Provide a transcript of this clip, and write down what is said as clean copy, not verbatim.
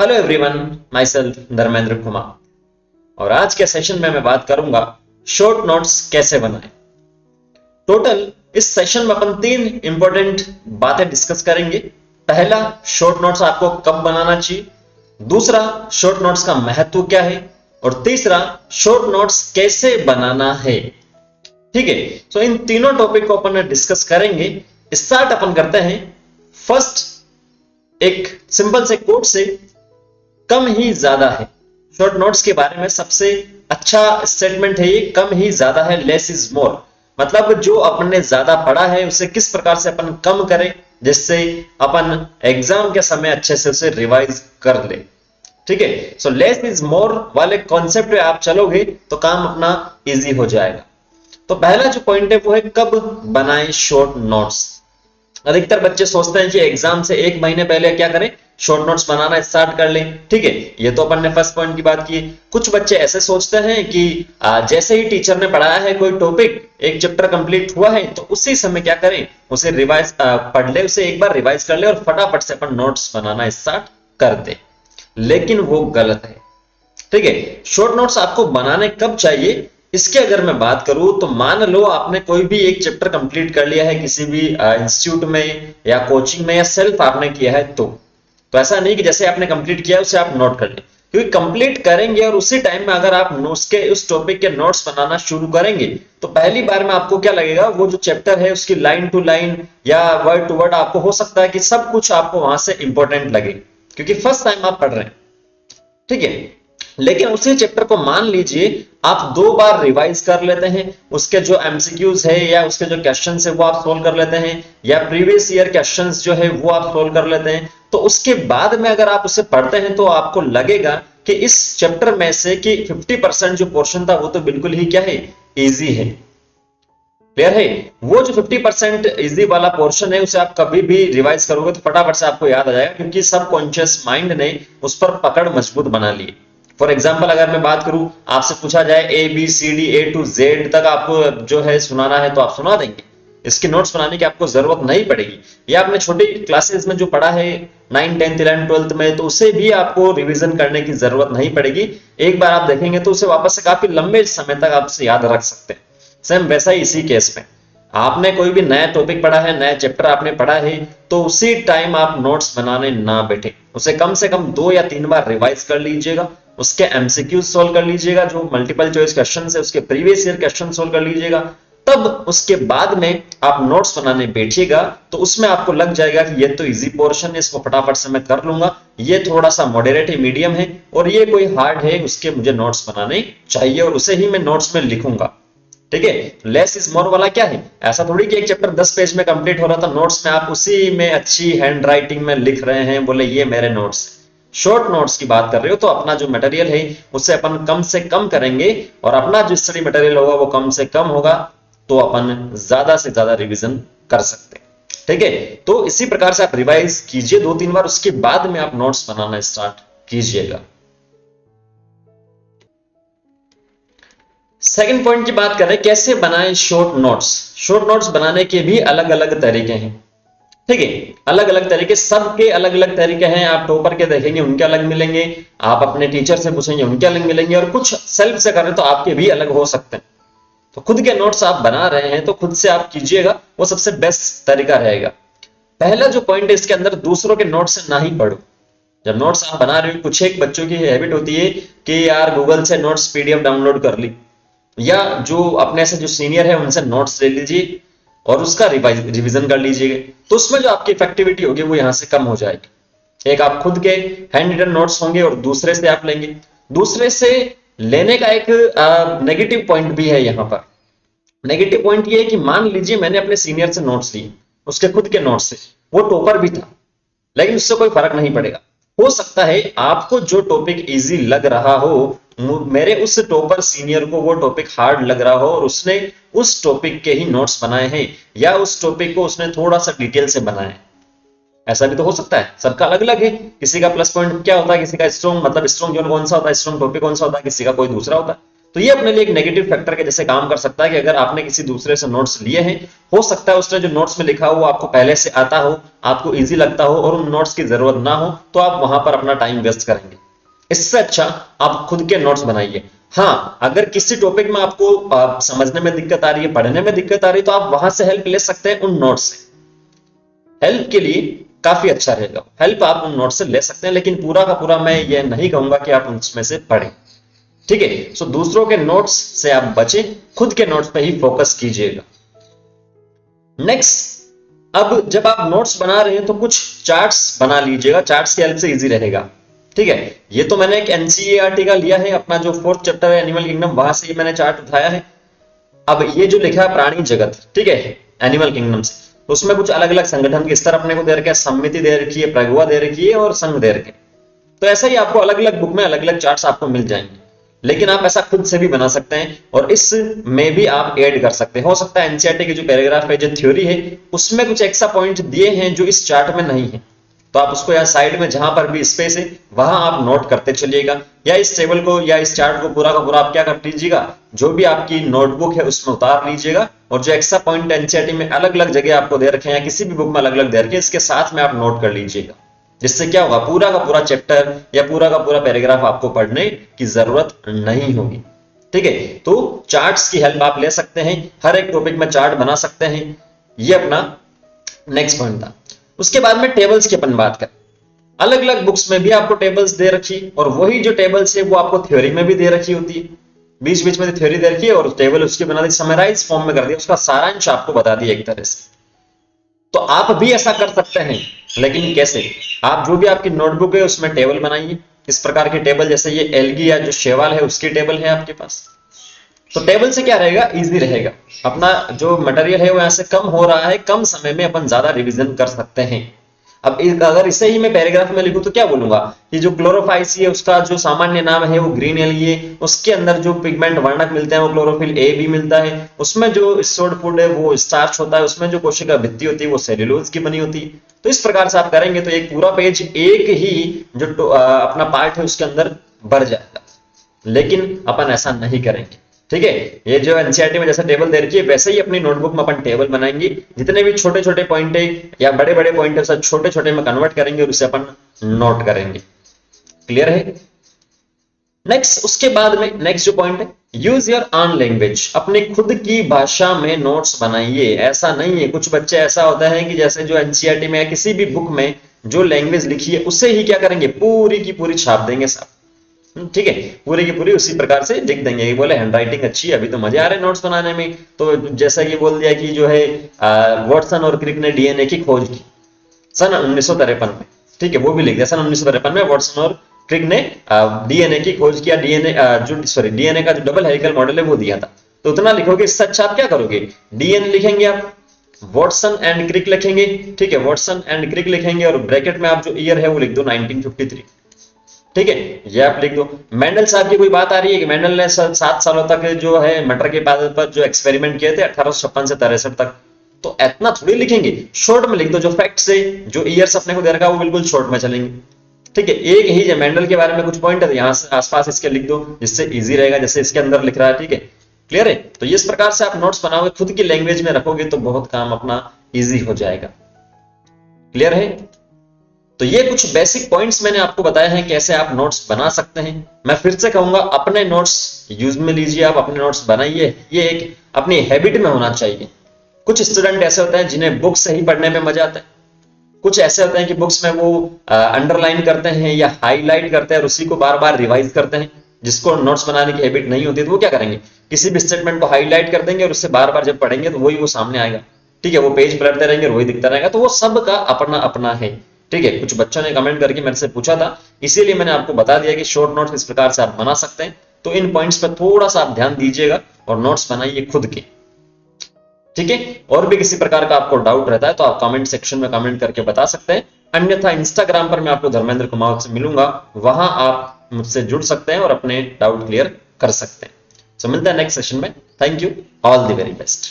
Hello everyone, my self Dharmendra Kumar. और आज के सेशन में मैं बात करूंगा शॉर्ट नोट्स कैसे बनाएं। टोटल इस सेशन में अपन तीन इंपॉर्टेंट बातें डिस्कस करेंगे। पहला, शॉर्ट नोट्स आपको कब बनाना चाहिए। दूसरा, शॉर्ट नोट्स का महत्व क्या है। और तीसरा, शॉर्ट नोट्स कैसे बनाना है। ठीक है, तो इन तीनों टॉपिक को अपन डिस्कस करेंगे। स्टार्ट अपन करते हैं फर्स्ट एक सिंपल से कोट से, कम ही ज्यादा है। शॉर्ट नोट्स के बारे में सबसे अच्छा स्टेटमेंट है ये, कम ही ज्यादा है, लेस इज मोर। मतलब जो अपन ने ज्यादा पढ़ा है उसे किस प्रकार से अपन कम करें जिससे अपन एग्जाम के समय अच्छे से उसे रिवाइज कर ले। ठीक है, सो लेस इज मोर वाले कॉन्सेप्ट पे आप चलोगे तो काम अपना इजी हो जाएगा। तो पहला जो पॉइंट है वो है कब बनाएं शॉर्ट नोट्स। अधिकतर बच्चे सोचते हैं कि एग्जाम से एक महीने पहले क्या करें, शॉर्ट नोट्स बनाना स्टार्ट कर लें। ठीक है, ये तो अपन ने फर्स्ट पॉइंट की बात की। कुछ बच्चे ऐसे सोचते हैं कि जैसे ही टीचर ने पढ़ाया है कोई टॉपिक, एक चैप्टर कंप्लीट हुआ है तो उसी समय क्या करें, उसे रिवाइज पढ़ ले, उसे एक बार रिवाइज कर ले और फटाफट से अपन नोट्स बनाना स्टार्ट कर दे। लेकिन वो गलत है। ठीक है, शॉर्ट नोट्स आपको बनाने कब चाहिए, इसके अगर मैं बात करूं तो मान लो आपने कोई भी एक चैप्टर कंप्लीट कर लिया है किसी भी इंस्टीट्यूट में या कोचिंग में या सेल्फ आपने किया है तो ऐसा नहीं कि जैसे आपने कंप्लीट किया उसे आप नोट कर ले, क्योंकि कंप्लीट करेंगे और उसी टाइम में अगर आप उसके उस टॉपिक के नोट्स बनाना शुरू करेंगे तो पहली बार में आपको क्या लगेगा, वो जो चैप्टर है उसकी लाइन टू लाइन या वर्ड टू वर्ड आपको हो सकता है कि सब कुछ आपको वहां से इंपॉर्टेंट लगे क्योंकि फर्स्ट टाइम आप पढ़ रहे हैं। ठीक है, लेकिन उसी चैप्टर को मान लीजिए आप दो बार रिवाइज कर लेते हैं, उसके जो एमसीक्यूज है या उसके जो क्वेश्चंस है वो आप सोल्व कर लेते हैं या प्रीवियस ईयर क्वेश्चंस जो है वो आप सोल्व कर लेते हैं, तो उसके बाद में अगर आप उसे पढ़ते हैं तो आपको लगेगा कि इस चैप्टर में से कि 50% जो पोर्शन था वो तो बिल्कुल ही क्या है, इजी है। क्लियर है, वो जो 50% इजी वाला पोर्शन है उसे आप कभी भी रिवाइज करोगे तो फटाफट से आपको याद आ जाएगा क्योंकि सबकॉन्शियस माइंड ने उस पर पकड़ मजबूत बना ली। फॉर एग्जाम्पल अगर मैं बात करूं, आपसे पूछा जाए A B C D A to Z तक आपको जो है सुनाना है तो आप सुना देंगे, इसके नोट्स बनाने की आपको जरूरत नहीं पड़ेगी। या आपने छोटी क्लासेस में जो पढ़ा है 9, 10, 11, 12 में तो उसे भी आपको रिवीजन करने की जरूरत नहीं पड़ेगी। एक बार आप देखेंगे तो उसे वापस से काफी लंबे समय तक आप उसे याद रख सकते हैं। सेम वैसा ही इसी केस में आपने कोई भी नया टॉपिक पढ़ा है, नया चैप्टर आपने पढ़ा है तो उसी टाइम आप नोट्स बनाने ना बैठे, उसे कम से कम 2 या 3 बार रिवाइज कर लीजिएगा, उसके एमसीक्यू सोल्व कर लीजिएगा, जो मल्टीपल चॉइस क्वेश्चन है उसके प्रीवियस ईयर क्वेश्चन सोल्व कर लीजिएगा। तब उसके बाद में आप नोट्स बनाने बैठिएगा तो उसमें आपको लग जाएगा कि ये तो इजी पोर्शन है, इसको फटाफट से मैं कर लूंगा, ये थोड़ा सा मॉडरेट है, मीडियम है, और ये कोई हार्ड है, उसके मुझे नोट्स बनाने चाहिए और उसे ही मैं नोट्स में लिखूंगा। ठीक है, लेस इज मोर वाला क्या है, ऐसा थोड़ी कि एक चैप्टर 10 पेज में कंप्लीट हो रहा था, नोट्स में आप उसी में अच्छी हैंड राइटिंग में लिख रहे हैं, बोले ये मेरे नोट्स। शॉर्ट नोट्स की बात कर रहे हो तो अपना जो मटेरियल है उसे अपन कम से कम करेंगे और अपना जो स्टडी मटेरियल होगा वो कम से कम होगा तो अपन ज्यादा से ज्यादा रिवीजन कर सकते हैं। ठीक है, तो इसी प्रकार से आप रिवाइज कीजिए 2-3 बार, उसके बाद में आप नोट्स बनाना स्टार्ट कीजिएगा। सेकंड पॉइंट की बात करें कैसे बनाएं शॉर्ट नोट्स। शॉर्ट नोट्स बनाने के भी अलग अलग तरीके हैं। ठीक है, अलग अलग तरीके, सबके अलग अलग तरीके हैं। आप टॉपर के देखेंगे उनके अलग मिलेंगे, आप अपने टीचर से पूछेंगे उनके अलग मिलेंगे, और कुछ सेल्फ से करें तो आपके भी अलग हो सकते हैं। तो खुद के नोट्स आप बना रहे हैं तो खुद से आप कीजिएगा, वो सबसे बेस्ट तरीका रहेगा। पहला जो पॉइंट है इसके अंदर, दूसरों के नोट्स से ना ही पढ़ो। जब नोट्स आप बना रहे हो, कुछ एक बच्चों की हैबिट होती है कि यार गूगल से नोट्स पीडीएफ डाउनलोड कर ली, या जो अपने से जो सीनियर है उनसे नोट्स ले लीजिए और उसका रिवीजन कर लीजिए, तो उसमें जो आपकी इफेक्टिविटी होगी वो यहां से कम हो जाएगी। एक आप खुद के हैंड रिटन नोट्स होंगे और दूसरे से आप लेंगे। दूसरे से लेने का एक नेगेटिव पॉइंट भी है यहाँ पर। नेगेटिव पॉइंट ये है कि मान लीजिए मैंने अपने सीनियर से नोट्स लिए, उसके खुद के नोट्स से, वो टॉपर भी था, लेकिन उससे कोई फर्क नहीं पड़ेगा। हो सकता है आपको जो टॉपिक इजी लग रहा हो, मेरे उस टॉपर सीनियर को वो टॉपिक हार्ड लग रहा हो और उसने उस टॉपिक के ही नोट्स बनाए हैं या उस टॉपिक को उसने थोड़ा सा डिटेल से बनाया है। ऐसा भी तो हो सकता है, सबका अलग अलग है। किसी का प्लस पॉइंट क्या होता है, किसी का स्ट्रॉन्ग मतलब स्ट्रॉन्ग जोन कौन सा होता है, स्ट्रॉन्ग टॉपिक कौन सा होता है, किसी का कोई दूसरा होता है। तो ये अपने लिए एक नेगेटिव फैक्टर के जैसे काम कर सकता है कि अगर आपने किसी दूसरे से नोट्स लिए हैं, हो सकता है उसने जो नोट्स में लिखा हो आपको पहले से आता हो, आपको इजी लगता हो और उन नोट्स की जरूरत ना हो, तो आप वहां पर अपना टाइम वेस्ट करेंगे। इससे अच्छा आप खुद के नोट्स बनाइए। हाँ, अगर किसी टॉपिक में आपको समझने में दिक्कत आ रही है, पढ़ने में दिक्कत आ रही है, तो आप वहां से हेल्प ले सकते हैं उन नोट्स से। हेल्प के लिए काफी अच्छा रहेगा, हेल्प आप उन नोट्स से ले सकते हैं, लेकिन पूरा का पूरा मैं ये नहीं कहूंगा कि आप उसमें से पढ़ें। ठीक है, सो दूसरों के नोट्स से आप बचें, खुद के नोट्स पे ही फोकस कीजिएगा। नेक्स्ट, अब जब आप नोट्स बना रहे हैं तो कुछ चार्ट्स बना लीजिएगा, चार्ट्स की हेल्प से इजी रहेगा। ठीक है, ये तो मैंने एक एनसीईआरटी का लिया है, अपना जो 4th चैप्टर है एनिमल किंगडम, वहां से ही मैंने चार्ट उठाया है। अब ये जो लिखा है प्राणी जगत, ठीक है, एनिमल किंगडम से, तो उसमें कुछ अलग अलग संगठन के स्तर अपने को दे रखे हैं, समिति दे रखी है, प्रगुआ दे रखी है और संघ दे रखे। तो ऐसा ही आपको अलग अलग बुक में अलग अलग चार्ट्स आपको मिल जाएंगे, लेकिन आप ऐसा खुद से भी बना सकते हैं और इसमें भी आप ऐड कर सकते हैं। हो सकता है एनसीईआरटी की जो पैराग्राफ है, जो थ्योरी है, उसमें कुछ एक्स्ट्रा पॉइंट दिए हैं जो इस चार्ट में नहीं है, तो आप उसको या साइड में जहां पर भी स्पेस है वहां आप नोट करते चलिएगा, या इस टेबल को या इस चार्ट को पूरा का पूरा आप क्या कर लीजिएगा, जो भी आपकी नोटबुक है उसमें उतार लीजिएगा, और जो एक्स्ट्रा पॉइंट एनसीईआरटी में अलग अलग जगह आपको दे रखे हैं या किसी भी बुक में अलग अलग दे रखे हैं, इसके साथ में आप नोट कर लीजिएगा। जिससे क्या होगा, पूरा का पूरा चैप्टर या पूरा का पूरा पैराग्राफ आपको पढ़ने की जरूरत नहीं होगी। ठीक है, तो चार्ट्स की हेल्प आप ले सकते हैं, हर एक टॉपिक में चार्ट बना सकते हैं। ये अपना नेक्स्ट पॉइंट था। उसके बाद में टेबल्स की अपन बात करें, अलग अलग बुक्स में भी आपको टेबल्स दे रखी, और वही जो टेबल्स है वो आपको थ्योरी में भी दे रखी होती है, बीच बीच में थ्योरी दे रखी है और टेबल उसकी बना दी, समराइज फॉर्म में कर दिया, उसका सारांश आपको बता दिया एक तरह से। तो आप भी ऐसा कर सकते हैं, लेकिन कैसे? आप जो भी आपकी नोटबुक है उसमें टेबल बनाइए, इस प्रकार की टेबल, जैसे ये एल्गी या जो शेवाल है उसकी टेबल है आपके पास। तो टेबल से क्या रहेगा, इजी रहेगा, अपना जो मटेरियल है वो यहाँ से कम हो रहा है, कम समय में अपन ज्यादा रिवीजन कर सकते हैं। अब अगर इसे ही मैं पैराग्राफ में लिखूं तो क्या बोलूंगा, कि जो क्लोरोफाइसी है उसका जो सामान्य नाम है वो ग्रीन एल्गी है, उसके अंदर जो पिगमेंट वर्णक मिलते हैं वो क्लोरोफिल ए भी मिलता है, उसमें जो स्टोर्ड फूड है वो स्टार्च होता है, उसमें जो कोशिका भित्ति होती है वो सेल्यूलोज की बनी होती है। तो इस प्रकार से आप करेंगे तो एक पूरा पेज एक ही जो अपना पार्ट है उसके अंदर भर जाएगा, लेकिन अपन ऐसा नहीं करेंगे। ठीक है, ये जो एनसीईआरटी में जैसा टेबल दे रखी है वैसे ही अपनी नोटबुक में अपन टेबल बनाएंगे, जितने भी छोटे छोटे पॉइंट है या बड़े बड़े पॉइंट है सब छोटे छोटे में कन्वर्ट करेंगे और उसे अपन नोट करेंगे। क्लियर है? नेक्स्ट, उसके बाद में नेक्स्ट जो पॉइंट है, यूज योर ऑन लैंग्वेज, अपनी खुद की भाषा में नोट्स बनाइए। ऐसा नहीं है, कुछ बच्चे ऐसा होता है कि जैसे जो एनसीईआरटी में या किसी भी बुक में जो लैंग्वेज लिखी है उसे ही क्या करेंगे, पूरी की पूरी छाप देंगे साहब। ठीक है, पूरी की पूरी उसी प्रकार से लिख देंगे। ये बोले हैंडराइटिंग अच्छी है, अभी तो मजे आ रहे हैं नोट्स बनाने में, तो जैसा कि बोल दिया कि जो है वाटसन और क्रिक ने डीएनए की खोज की सन 1953 में। ठीक है, वो भी लिख दिया, सन 1953 में वाटसन और क्रिक ने डीएनए की खोज किया, डीएनए का जो डबल हेलिकल मॉडल है वो दिया था। तो उतना लिखोगे, इससे अच्छा आप क्या करोगे, डीएनए लिखेंगे आप, वाटसन एंड क्रिक लिखेंगे। ठीक है, वाटसन एंड क्रिक लिखेंगे और ब्रैकेट में आप जो ईयर है वो लिख दो 1953। ठीक है, ये आप लिख दो। मेंडल साहब की कोई बात आ रही है कि मेंडल ने 7 सालों तक जो है मटर के पादप पर जो एक्सपेरिमेंट किए थे 1856 से 63 तक, तो इतना थोड़ी लिखेंगे, शॉर्ट में लिख दो। जो फैक्ट्स है, जो ईयर्स अपने को दे रखा है वो बिल्कुल शॉर्ट में चलेंगे। ठीक है, एक ही है मेंडल के बारे में कुछ पॉइंट है, यहाँ से आसपास इसके लिख दो, जिससे इजी रहेगा, जैसे इसके अंदर लिख रहा है। ठीक है, क्लियर है? तो इस प्रकार से आप नोट्स बनाओगे, खुद की लैंग्वेज में रखोगे तो बहुत काम अपना इजी हो जाएगा। क्लियर है? तो ये कुछ बेसिक पॉइंट्स मैंने आपको बताए हैं कैसे आप नोट्स बना सकते हैं। मैं फिर से कहूंगा, अपने नोट्स यूज में लीजिए, आप अपने नोट्स बनाइए, ये एक अपनी हैबिट में होना चाहिए। कुछ स्टूडेंट ऐसे होते हैं जिन्हें बुक से ही पढ़ने में मजा आता है, कुछ ऐसे होते हैं कि बुक्स में वो अंडरलाइन करते हैं या हाईलाइट करते हैं और उसी को बार बार रिवाइज करते हैं। जिसको नोट्स बनाने की हैबिट नहीं होती तो वो क्या करेंगे, किसी भी स्टेटमेंट को हाईलाइट कर देंगे और उससे बार बार जब पढ़ेंगे तो वही वो सामने आएगा। ठीक है, वो पेज पलटते रहेंगे और वही दिखता रहेगा। तो वो सबका अपना अपना है। ठीक है, कुछ बच्चों ने कमेंट करके मेरे से पूछा था, इसीलिए मैंने आपको बता दिया कि शॉर्ट नोट्स इस प्रकार से आप बना सकते हैं। तो इन पॉइंट्स पर थोड़ा सा आप ध्यान दीजिएगा और नोट्स बनाइए खुद के। ठीक है, और भी किसी प्रकार का आपको डाउट रहता है तो आप कमेंट सेक्शन में कमेंट करके बता सकते हैं। अन्यथा इंस्टाग्राम पर मैं आपको धर्मेंद्र कुमावत से मिलूंगा, वहां आप मुझसे जुड़ सकते हैं और अपने डाउट क्लियर कर सकते हैं। सो मिलते हैं नेक्स्ट सेशन में। Thank you, all the very best.